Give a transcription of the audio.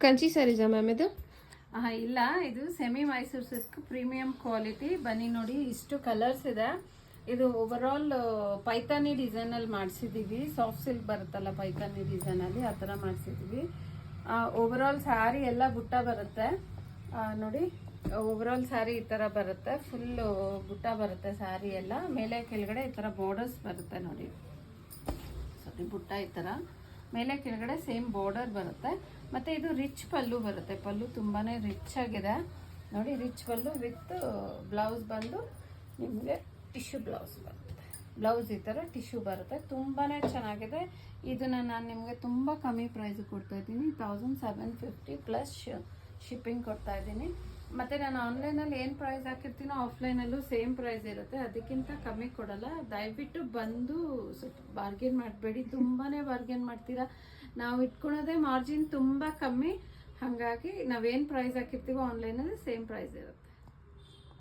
Kanchi ಸ್ಯಾರೀಸಾ ma'am ಇದು? ಇಲ್ಲ, ಇದು semi Mysuru silk premium quality. ಬನ್ನಿ ನೋಡಿ, ಇಷ್ಟು ಕಲರ್ಸ್ ಇದೆ. ಇದು ಓವರ್ ಆಲ್ ಪೈತಾನಿ ಡಿಸೈನ್ ಅಲ್ಲಿ ಮಾಡಿಸಿದೀವಿ. ಸಾಫ್ಟ್ ಸಿಲ್ಕ್ ಬರುತ್ತಲ್ಲ ಪೈತಾನಿ ಡಿಸೈನ್ ಅಲ್ಲಿ, ಆ ಥರ ಮಾಡಿಸಿದೀವಿ. ಓವರ್ ಆಲ್ ಸ್ಯಾರಿ ಎಲ್ಲ ಬುಟ್ಟ ಬರುತ್ತೆ ನೋಡಿ. ಓವರ್ ಆಲ್ ಸ್ಯಾರಿ ಈ ತರ ಬರುತ್ತೆ, ಫುಲ್ ಬುಟ್ಟ ಬರುತ್ತೆ ಸ್ಯಾರಿ ಎಲ್ಲ. ಮೇಲೆ ಕೆಳಗಡೆ ಈ ತರ ಬಾರ್ಡರ್ಸ್ ಬರುತ್ತೆ ನೋಡಿ. ಸರಿ, ಬುಟ್ಟ ಈ ತರ ಮೇಲೆ ಕೆಳಗಡೆ ಸೇಮ್ ಬಾರ್ಡರ್ ಬರುತ್ತೆ. ಮತ್ತೆ ಇದು ರಿಚ್ ಪಲ್ಲು ಬರುತ್ತೆ. ಪಲ್ಲು ತುಂಬಾನೇ ರಿಚ್ ಆಗಿದೆ ನೋಡಿ. ರಿಚ್ ಪಲ್ಲು ವಿತ್ ಬ್ಲೌಸ್ ಬಂದು ನಿಮಗೆ ಟಿಶ್ಯೂ ಬ್ಲೌಸ್ ಬರುತ್ತೆ. ಬ್ಲೌಸ್ ಈ ತರ ಟಿಶ್ಯೂ ಬರುತ್ತೆ. ತುಂಬಾನೇ ಚೆನ್ನಾಗಿದೆ. ಇದನ್ನ ನಾನು ನಿಮಗೆ ತುಂಬಾ ಕಮ್ಮಿ ಪ್ರೈಸ್ ಕೊಡ್ತಾ ಇದ್ದೀನಿ. 1750 ಪ್ಲಸ್ ಶಿಪ್ಪಿಂಗ್ ಕೊಡ್ತಾ ಇದ್ದೀನಿ. ಮತ್ತೆ ನಾನು ಆನ್ಲೈನಲ್ಲಿ ಏನು ಪ್ರೈಸ್ ಹಾಕಿರ್ತೀನೋ ಆಫ್ಲೈನಲ್ಲೂ ಸೇಮ್ ಪ್ರೈಸ್ ಇರುತ್ತೆ, ಅದಕ್ಕಿಂತ ಕಮ್ಮಿ ಕೊಡಲ್ಲ. ದಯವಿಟ್ಟು ಬಂದು ಸ್ವಲ್ಪ ಬಾರ್ಗೇನ್ ಮಾಡಬೇಡಿ, ತುಂಬಾನೇ ಬಾರ್ಗೇನ್ ಮಾಡ್ತೀರಾ. ನಾವು ಇಟ್ಕೊಳೋದೇ ಮಾರ್ಜಿನ್ ತುಂಬ ಕಮ್ಮಿ, ಹಾಗಾಗಿ ನಾವೇನು ಪ್ರೈಸ್ ಹಾಕಿರ್ತೀವೋ ಆನ್ಲೈನಲ್ಲಿ ಸೇಮ್ ಪ್ರೈಸ್ ಇರುತ್ತೆ.